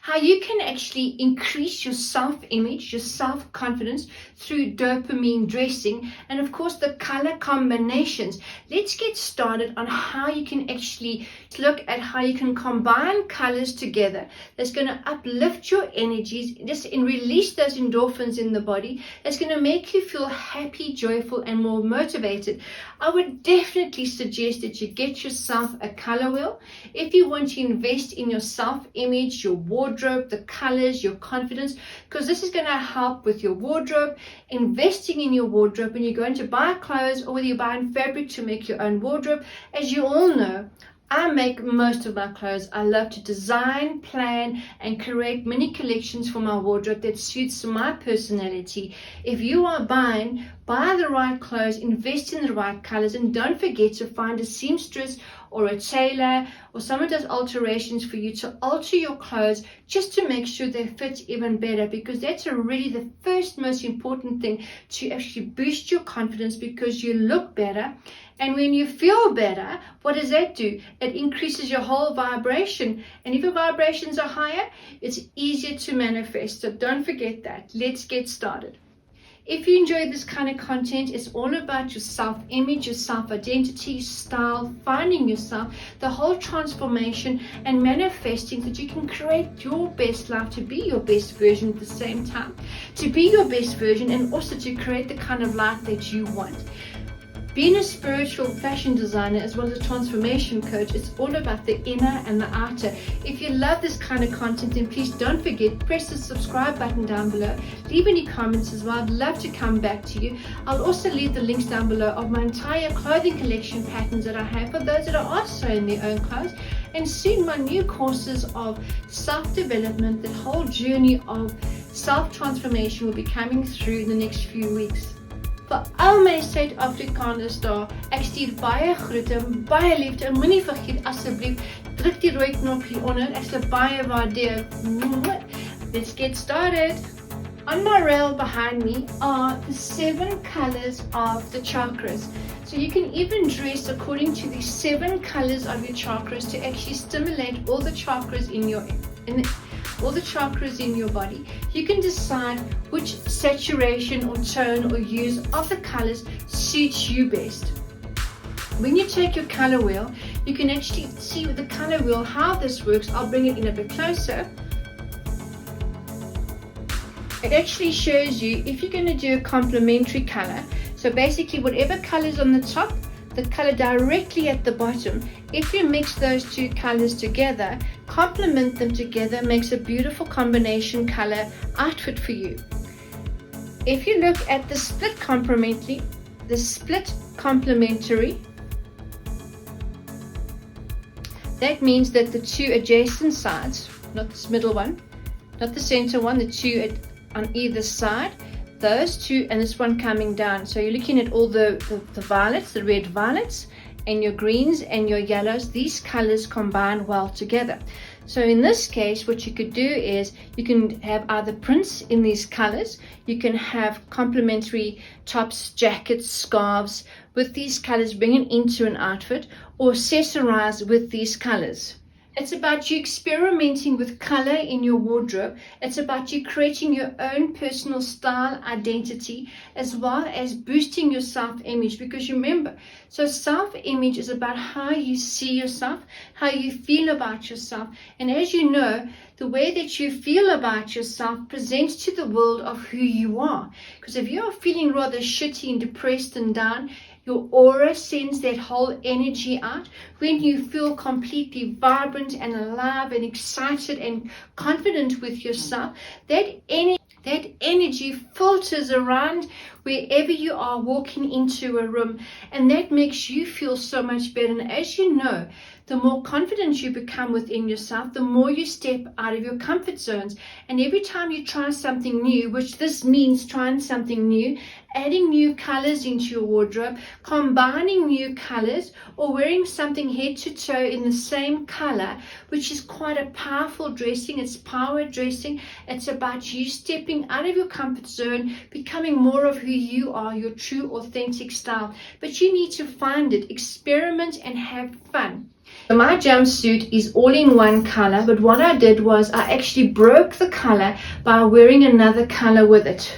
how you can actually increase your self-image, your self-confidence through dopamine dressing, and of course the color combinations. Let's get started on how you can actually look at how you can combine colors together. That's going to uplift your energies, just release those endorphins in the body. That's going to make you feel happy, joyful, and more motivated. I would definitely suggest that you get yourself a color wheel if you want to invest in your self-image, your wardrobe, the colors, your confidence, because this is going to help with your wardrobe. Investing in your wardrobe when you're going to buy clothes, or whether you're buying fabric to make your own wardrobe. As you all know, I make most of my clothes. I love to design, plan, and create mini collections for my wardrobe that suits my personality. If you are buying, buy the right clothes, invest in the right colors, and don't forget to find a seamstress or a tailor or someone does alterations for you to alter your clothes just to make sure they fit even better, because that's already the first most important thing to actually boost your confidence, because you look better. And when you feel better, what does that do? It increases your whole vibration. And if your vibrations are higher, it's easier to manifest. So don't forget that. Let's get started. If you enjoy this kind of content, it's all about your self-image, your self-identity, style, finding yourself, the whole transformation and manifesting so that you can create your best life, to be your best version at the same time, to be your best version, and also to create the kind of life that you want. Being a spiritual fashion designer as well as a transformation coach, it's all about the inner and the outer. If you love this kind of content, then please don't forget, press the subscribe button down below. Leave any comments as well. I'd love to come back to you. I'll also leave the links down below of my entire clothing collection patterns that I have for those that are sewing their own clothes. And soon my new courses of self-development, the whole journey of self-transformation will be coming through in the next few weeks. Vir al my Suid-Afrikaners daar, ek stuur baie groete, baie liefde, en moenie vergeet asseblief, druk die rooi knop hieronder, ek sal baie waardeer. Let's get started. On my rail behind me are the 7 colors of the chakras. So you can even dress according to the 7 colors of your chakras to actually stimulate all the chakras all the chakras in your body. You can decide which saturation or tone or use of the colors suits you best. When you take your color wheel, you can actually see with the color wheel how this works. I'll bring it in a bit closer. It actually shows you if you're going to do a complementary color. So basically whatever color is on the top, the color directly at the bottom. If you mix those 2 colors together, complement them together, makes a beautiful combination color outfit for you. If you look at the split complementary, that means that the 2 adjacent sides, not this middle one, not the center one, the 2 on either side, those 2 and this one coming down. So you're looking at all the violets, the red violets, and your greens and your yellows. These colors combine well together. So in this case, what you could do is you can have either prints in these colors. You can have complementary tops, jackets, scarves with these colors, bring it into an outfit, or accessorize with these colors. It's about you experimenting with color in your wardrobe. It's about you creating your own personal style identity, as well as boosting your self-image. Because remember, so self-image is about how you see yourself, how you feel about yourself. And as you know, the way that you feel about yourself presents to the world of who you are. Because if you're feeling rather shitty and depressed and down, your aura sends that whole energy out. When you feel completely vibrant and alive and excited and confident with yourself, that energy filters around wherever you are walking into a room, and that makes you feel so much better. And as you know, the more confident you become within yourself, the more you step out of your comfort zones. And every time you try something new, which this means trying something new, adding new colors into your wardrobe, combining new colors, or wearing something head to toe in the same color, which is quite a powerful dressing. It's power dressing. It's about you stepping out of your comfort zone, becoming more of who you are, your true authentic style. But you need to find it, experiment, and have fun. So my jumpsuit is all in one color, but what I did was I actually broke the color by wearing another color with it.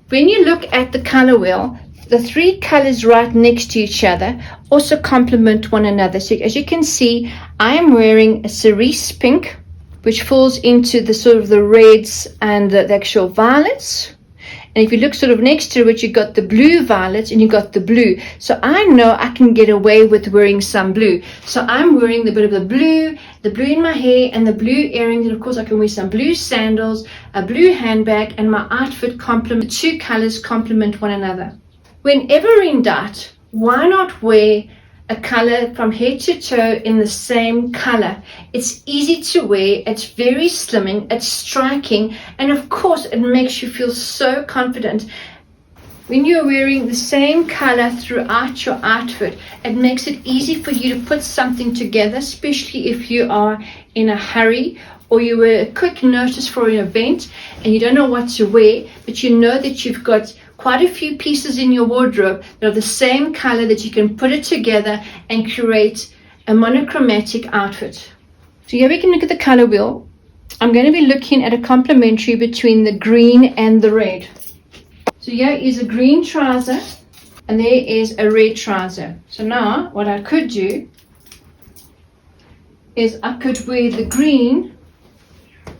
When you look at the color wheel, the three colors right next to each other also complement one another. So as you can see, I am wearing a cerise pink, which falls into the sort of the reds and the actual violets. And if you look sort of next to it, you've got the blue violets and you've got the blue. So I know I can get away with wearing some blue. So I'm wearing a bit of the blue in my hair and the blue earrings. And of course I can wear some blue sandals, a blue handbag, and my outfit the two colors complement one another. Whenever in doubt, why not wear a color from head to toe in the same color? It's easy to wear, it's very slimming, it's striking, and of course it makes you feel so confident. When you're wearing the same color throughout your outfit, it makes it easy for you to put something together, especially if you are in a hurry or you were a quick notice for an event and you don't know what to wear, but you know that you've got quite a few pieces in your wardrobe that are the same color, that you can put it together and create a monochromatic outfit. So here we can look at the color wheel. I'm going to be looking at a complementary between the green and the red. So here is a green trouser and there is a red trouser. So now what I could do is I could wear the green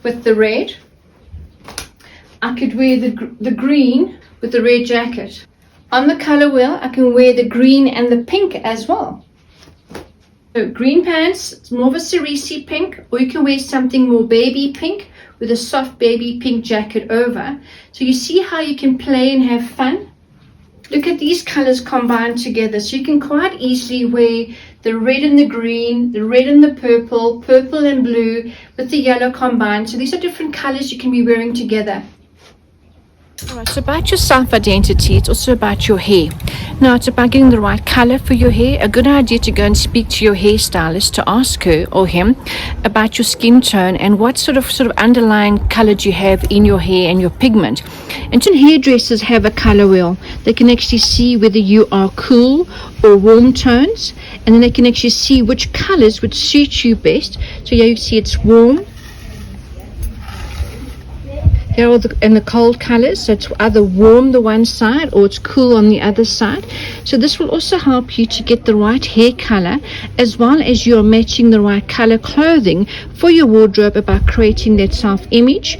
with the red. I could wear the green with the red jacket. On the color wheel, I can wear the green and the pink as well. So green pants, it's more of a cerise pink, or you can wear something more baby pink with a soft baby pink jacket over. So you see how you can play and have fun? Look at these colors combined together. So you can quite easily wear the red and the green, the red and the purple, purple and blue with the yellow combined. So these are different colors you can be wearing together. Alright, so about your self-identity, it's also about your hair. Now, it's about getting the right color for your hair. A good idea to go and speak to your hairstylist to ask her or him about your skin tone and what sort of underlying color do you have in your hair and your pigment. Until hairdressers have a color wheel, they can actually see whether you are cool or warm tones, and then they can actually see which colors would suit you best. So here you see it's warm. Here are the cold colors, so it's either warm the one side or it's cool on the other side. So this will also help you to get the right hair color, as well as you're matching the right color clothing for your wardrobe, about creating that self-image.